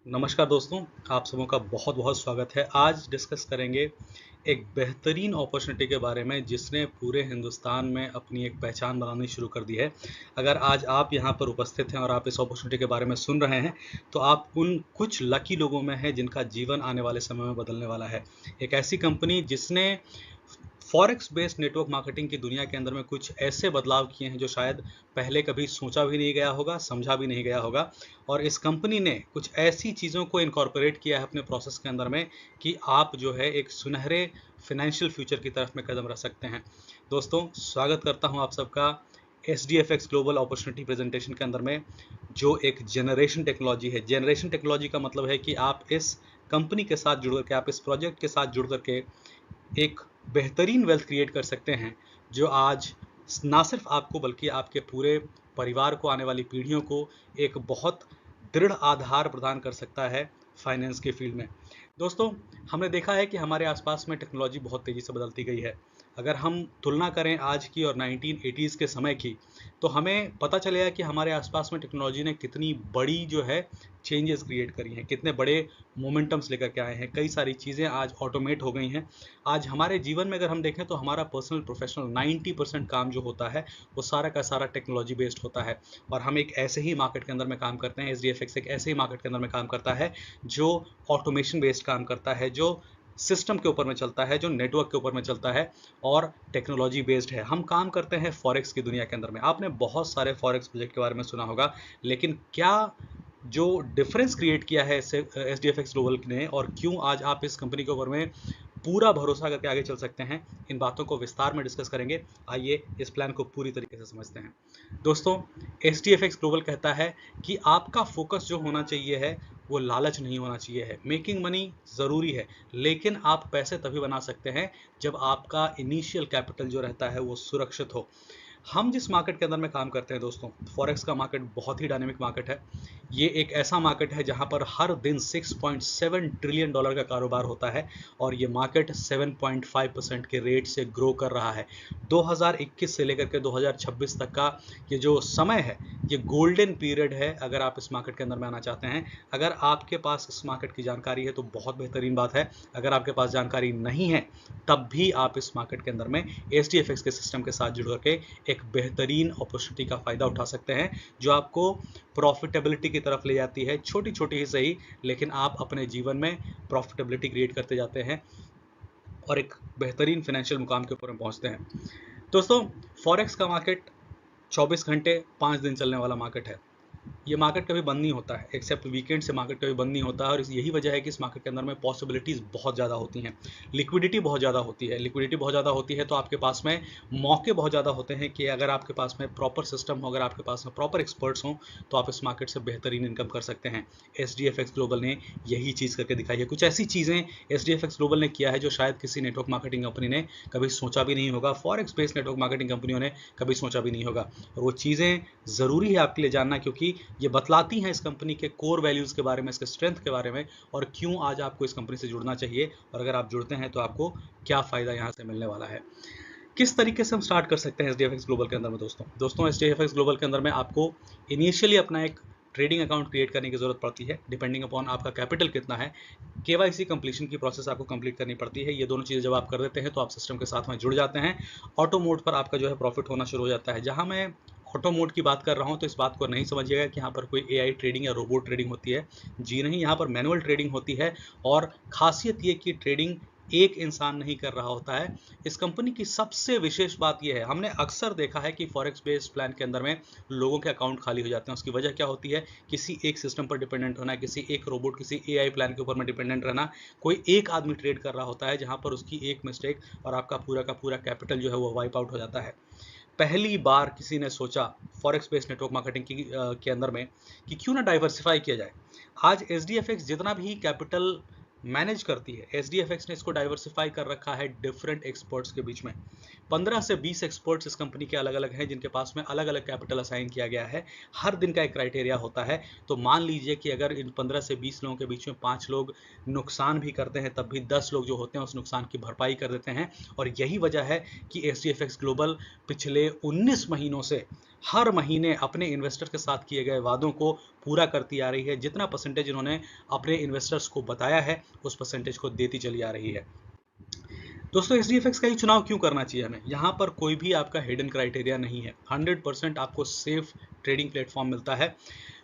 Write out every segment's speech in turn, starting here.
नमस्कार दोस्तों, आप सबों का बहुत बहुत स्वागत है। आज डिस्कस करेंगे एक बेहतरीन अपॉर्चुनिटी के बारे में जिसने पूरे हिंदुस्तान में अपनी एक पहचान बनानी शुरू कर दी है। अगर आज आप यहाँ पर उपस्थित हैं और आप इस अपॉर्चुनिटी के बारे में सुन रहे हैं, तो आप उन कुछ लकी लोगों में हैं जिनका जीवन आने वाले समय में बदलने वाला है। एक ऐसी कंपनी जिसने फॉरेक्स बेस्ड नेटवर्क मार्केटिंग की दुनिया के अंदर में कुछ ऐसे बदलाव किए हैं जो शायद पहले कभी सोचा भी नहीं गया होगा, समझा भी नहीं गया होगा। और इस कंपनी ने कुछ ऐसी चीज़ों को इनकॉर्पोरेट किया है अपने प्रोसेस के अंदर में कि आप जो है एक सुनहरे फाइनेंशियल फ्यूचर की तरफ में कदम रख सकते हैं। दोस्तों, स्वागत करता हूं आप सबका SDFX ग्लोबल अपॉर्चुनिटी प्रेजेंटेशन के अंदर में, जो एक जनरेशन टेक्नोलॉजी है। जनरेशन टेक्नोलॉजी का मतलब है कि आप इस कंपनी के साथ जुड़ करके, आप इस प्रोजेक्ट के साथ जुड़ करके एक बेहतरीन वेल्थ क्रिएट कर सकते हैं, जो आज ना सिर्फ आपको बल्कि आपके पूरे परिवार को, आने वाली पीढ़ियों को एक बहुत दृढ़ आधार प्रदान कर सकता है फाइनेंस के फील्ड में। दोस्तों, हमने देखा है कि हमारे आसपास में टेक्नोलॉजी बहुत तेज़ी से बदलती गई है। अगर हम तुलना करें आज की और 1980s के समय की, तो हमें पता चलेगा कि हमारे आसपास में टेक्नोलॉजी ने कितनी बड़ी जो है चेंजेस क्रिएट करी हैं, कितने बड़े मोमेंटम्स लेकर के आए हैं। कई सारी चीज़ें आज ऑटोमेट हो गई हैं। आज हमारे जीवन में अगर हम देखें तो हमारा पर्सनल प्रोफेशनल 90% काम जो होता है वो सारा का सारा टेक्नोलॉजी बेस्ड होता है। और हम एक ऐसे ही मार्केट के अंदर में काम करते हैं, SDFX एक ऐसे ही मार्केट के अंदर में काम करता है जो ऑटोमेशन बेस्ड काम करता है, जो सिस्टम के ऊपर में चलता है, जो नेटवर्क के ऊपर में चलता है और टेक्नोलॉजी बेस्ड है। हम काम करते हैं फॉरेक्स की दुनिया के अंदर में। आपने बहुत सारे फॉरेक्स प्रोजेक्ट के बारे में सुना होगा, लेकिन क्या जो डिफरेंस क्रिएट किया है SDFX ग्लोबल ने, और क्यों आज आप इस कंपनी के ऊपर में पूरा भरोसा करके आगे चल सकते हैं, इन बातों को विस्तार में डिस्कस करेंगे। आइए इस प्लान को पूरी तरीके से समझते हैं। दोस्तों, SDFX ग्लोबल कहता है कि आपका फोकस जो होना चाहिए है वो लालच नहीं होना चाहिए है। मेकिंग मनी ज़रूरी है, लेकिन आप पैसे तभी बना सकते हैं जब आपका इनिशियल कैपिटल जो रहता है वो सुरक्षित हो। हम जिस मार्केट के अंदर में काम करते हैं दोस्तों, फॉरेक्स का मार्केट बहुत ही डायनेमिक मार्केट है। ये एक ऐसा मार्केट है जहां पर हर दिन $6.7 ट्रिलियन का कारोबार होता है और ये मार्केट 7.5% के रेट से ग्रो कर रहा है। 2021 से लेकर के 2026 तक का ये जो समय है, ये गोल्डन पीरियड है अगर आप इस मार्केट के अंदर में आना चाहते हैं। अगर आपके पास इस मार्केट की जानकारी है तो बहुत बेहतरीन बात है। अगर आपके पास जानकारी नहीं है, तब भी आप इस मार्केट के अंदर में SDFX के सिस्टम के साथ जुड़ करके एक बेहतरीन अपॉर्चुनिटी का फ़ायदा उठा सकते हैं, जो आपको प्रॉफिटेबिलिटी की तरफ ले जाती है। छोटी छोटी ही सही, लेकिन आप अपने जीवन में प्रॉफिटेबिलिटी क्रिएट करते जाते हैं और एक बेहतरीन फाइनेंशियल मुकाम के ऊपर में पहुंचते हैं। दोस्तों, फॉरेक्स का मार्केट 24 घंटे 5 दिन चलने वाला मार्केट है। ये मार्केट कभी बंद नहीं होता है, एक्सेप्ट वीकेंड से मार्केट कभी बंद नहीं होता है। और यही वजह है कि इस मार्केट के अंदर में पॉसिबिलिटीज़ बहुत ज़्यादा होती हैं, लिक्विडिटी बहुत ज़्यादा होती है। लिक्विडिटी बहुत ज़्यादा होती है तो आपके पास में मौके बहुत ज़्यादा होते हैं कि अगर आपके पास में प्रॉपर सिस्टम हो, अगर आपके पास में प्रॉपर एक्सपर्ट्स हों, तो आप इस मार्केट से बेहतरीन इनकम कर सकते हैं। SDFX ग्लोबल ने यही चीज़ करके दिखाई है। कुछ ऐसी चीज़ें SDFX ग्लोबल ने किया है जो शायद किसी नेटवर्क मार्केटिंग कंपनी ने कभी सोचा भी नहीं होगा, फॉरेक्स बेस्ड नेटवर्क मार्केटिंग कंपनियों ने कभी सोचा भी नहीं होगा। और वो चीज़ें ज़रूरी है आपके लिए जानना, क्योंकि ये बतलाती हैं इस कंपनी के कोर वैल्यूज़ के बारे में, इसके स्ट्रेंथ के बारे में, और क्यों आज आपको इस कंपनी से जुड़ना चाहिए, और अगर आप जुड़ते हैं तो आपको क्या फ़ायदा यहाँ से मिलने वाला है। किस तरीके से हम स्टार्ट कर सकते हैं SDFX ग्लोबल के अंदर में दोस्तों SDFX ग्लोबल के अंदर में आपको इनिशियली अपना एक ट्रेडिंग अकाउंट क्रिएट करने की ज़रूरत पड़ती है, डिपेंडिंग अपॉन आपका कैपिटल कितना है। KYC कंप्लीशन की प्रोसेस आपको कंप्लीट करनी पड़ती है। ये दोनों चीज़ें जब आप कर देते हैं तो आप सिस्टम के साथ में जुड़ जाते हैं। ऑटो मोड पर आपका जो है प्रॉफिट होना शुरू हो जाता है। जहाँ मैं ऑटो मोड की बात कर रहा हूँ तो इस बात को नहीं समझिएगा कि यहाँ पर कोई AI ट्रेडिंग या रोबोट ट्रेडिंग होती है। जी नहीं, यहाँ पर मैनुअल ट्रेडिंग होती है। और खासियत ये कि ट्रेडिंग एक इंसान नहीं कर रहा होता है। इस कंपनी की सबसे विशेष बात यह है, हमने अक्सर देखा है कि फॉरेक्स बेस्ड प्लान के अंदर में लोगों के अकाउंट खाली हो जाते हैं। उसकी वजह क्या होती है? किसी एक सिस्टम पर डिपेंडेंट होना, किसी एक रोबोट, किसी AI प्लान के ऊपर में डिपेंडेंट रहना। कोई एक आदमी ट्रेड कर रहा होता है जहां पर उसकी एक मिस्टेक और आपका पूरा का पूरा कैपिटल जो है वो वाइप आउट हो जाता है। पहली बार किसी ने सोचा फॉरेक्स बेस्ड नेटवर्क मार्केटिंग के अंदर में कि क्यों ना डाइवर्सिफाई किया जाए। आज SDFX जितना भी कैपिटल मैनेज करती है, SDFX ने इसको डाइवर्सिफाई कर रखा है डिफरेंट एक्सपर्ट्स के बीच में। 15 से 20 एक्सपर्ट्स इस कंपनी के अलग अलग हैं, जिनके पास में अलग अलग कैपिटल असाइन किया गया है। हर दिन का एक क्राइटेरिया होता है। तो मान लीजिए कि अगर इन 15 से 20 लोगों के बीच में 5 लोग नुकसान भी करते हैं, तब भी 10 लोग जो होते हैं उस नुकसान की भरपाई कर देते हैं। और यही वजह है कि SDFX ग्लोबल पिछले 19 महीनों से हर महीने अपने इन्वेस्टर के साथ किए गए वादों को पूरा करती आ रही है। जितना परसेंटेज इन्होंने अपने इन्वेस्टर्स को बताया है उस परसेंटेज को देती चली आ रही है। दोस्तों एचडीएफएक्स का ही चुनाव क्यों करना चाहिए हमें? यहाँ पर कोई भी आपका हिडन क्राइटेरिया नहीं है। 100% आपको सेफ ट्रेडिंग प्लेटफॉर्म मिलता है।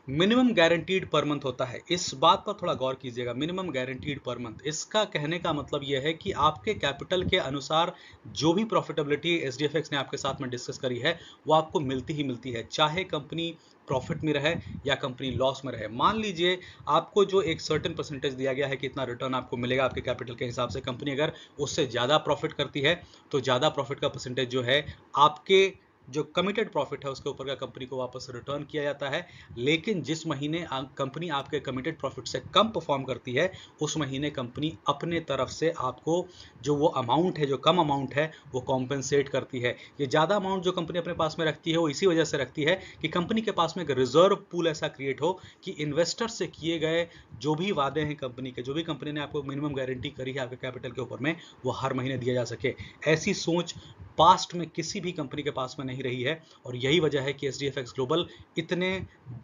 मिनिमम गारंटीड पर मंथ होता है। इस बात पर थोड़ा गौर कीजिएगा, मिनिमम गारंटीड पर मंथ। इसका कहने का मतलब यह है कि आपके कैपिटल के अनुसार जो भी प्रॉफिटेबिलिटी एचडीएफएक्स ने आपके साथ में डिस्कस करी है वो आपको मिलती ही मिलती है, चाहे कंपनी प्रॉफिट में रहे या कंपनी लॉस में रहे। मान लीजिए आपको जो एक सर्टेन परसेंटेज दिया गया है कि इतना रिटर्न आपको मिलेगा आपके कैपिटल के हिसाब से, कंपनी अगर उससे ज़्यादा प्रॉफिट करती है तो ज़्यादा प्रॉफिट का परसेंटेज जो है आपके जो कमिटेड प्रॉफिट है उसके ऊपर का कंपनी को वापस रिटर्न किया जाता है। लेकिन जिस महीने कंपनी आपके कमिटेड प्रॉफिट से कम परफॉर्म करती है उस महीने कंपनी अपने तरफ से आपको जो वो अमाउंट है, जो कम अमाउंट है, वो कॉम्पेंसेट करती है। ये ज़्यादा अमाउंट जो कंपनी अपने पास में रखती है वो इसी वजह से रखती है कि कंपनी के पास में एक रिजर्व पूल ऐसा क्रिएट हो कि इन्वेस्टर से किए गए जो भी वादे हैं कंपनी के, जो भी कंपनी ने आपको मिनिमम गारंटी करी है आपके कैपिटल के ऊपर में, वो हर महीने दिया जा सके। ऐसी सोच पास्ट में किसी भी कंपनी के पास में नहीं रही है और यही वजह है कि एचडीएफएक्स ग्लोबल इतने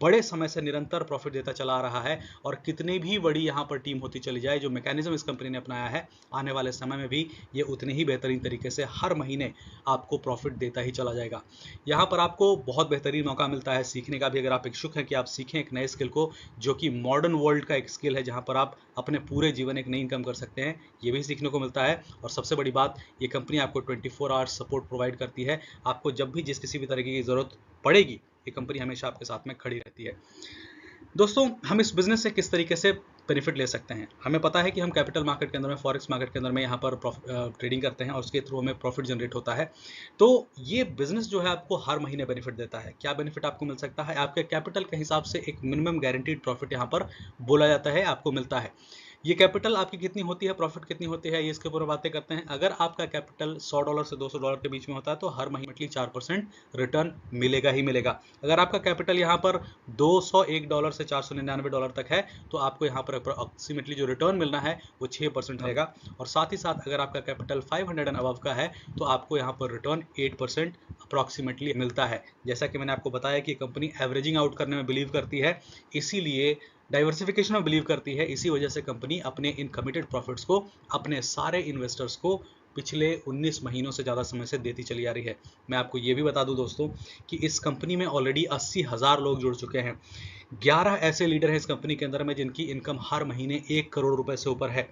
बड़े समय से निरंतर प्रॉफिट देता चला आ रहा है। और कितनी भी बड़ी यहाँ पर टीम होती चली जाए, जो मैकेनिज्म इस कंपनी ने अपनाया है, आने वाले समय में भी ये उतने ही बेहतरीन तरीके से हर महीने आपको प्रॉफिट देता ही चला जाएगा। यहाँ पर आपको बहुत बेहतरीन मौका मिलता है सीखने का भी, अगर आप इच्छुक हैं कि आप सीखें एक नए स्किल को, जो कि मॉडर्न वर्ल्ड का एक स्किल है जहाँ पर आप अपने पूरे जीवन एक नई इनकम कर सकते हैं, ये भी सीखने को मिलता है। और सबसे बड़ी बात, ये कंपनी आपको 24 आवर्स सपोर्ट प्रोवाइड करती है। आपको जब भी जिस किसी भी तरीके की ज़रूरत पड़ेगी ये कंपनी हमेशा आपके साथ में खड़ी रहती है। दोस्तों हम इस बिजनेस से किस तरीके से बेनिफिट ले सकते हैं? हमें पता है कि हम कैपिटल मार्केट के अंदर में, फॉरेक्स मार्केट के अंदर में यहाँ पर ट्रेडिंग करते हैं और उसके थ्रू हमें प्रॉफिट जनरेट होता है। तो ये बिजनेस जो है आपको हर महीने बेनिफिट देता है। क्या बेनिफिट आपको मिल सकता है? आपके कैपिटल के हिसाब से एक मिनिमम गारंटीड प्रॉफिट यहाँ पर बोला जाता है आपको मिलता है। ये कैपिटल आपकी कितनी होती है, प्रॉफिट कितनी होती है, ये इसके ऊपर बातें करते हैं। अगर आपका कैपिटल $100 से $200 के बीच में होता है तो हर महीने 4% रिटर्न मिलेगा ही मिलेगा। अगर आपका कैपिटल यहाँ पर $201 से $499 तक है तो आपको यहाँ पर अप्रोक्सीमेटली जो रिटर्न मिलना है वो 6% रहेगा। और साथ ही साथ अगर आपका कैपिटल 500 एंड अबव का है तो आपको यहाँ पर रिटर्न 8% अप्रोक्सीमेटली मिलता है। जैसा कि मैंने आपको बताया कि कंपनी एवरेजिंग आउट करने में बिलीव करती है, इसीलिए डाइवर्सिफिकेशन में बिलीव करती है। इसी वजह से कंपनी अपने इन कमिटेड प्रॉफिट्स को अपने सारे इन्वेस्टर्स को पिछले 19 महीनों से ज़्यादा समय से देती चली आ रही है। मैं आपको ये भी बता दूं दोस्तों कि इस कंपनी में ऑलरेडी 80,000 लोग जुड़ चुके हैं। 11 ऐसे लीडर हैं इस कंपनी के अंदर में जिनकी इनकम हर महीने 1 करोड़ रुपए से ऊपर है।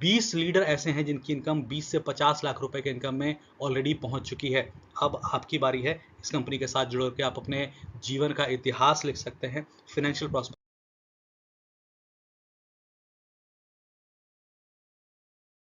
20 लीडर ऐसे हैं जिनकी इनकम 20 से 50 लाख रुपए के इनकम में ऑलरेडी पहुंच चुकी है। अब आपकी बारी है इस कंपनी के साथ जुड़ के आप अपने जीवन का इतिहास लिख सकते हैं, फाइनेंशियल प्रॉस्पेरिटी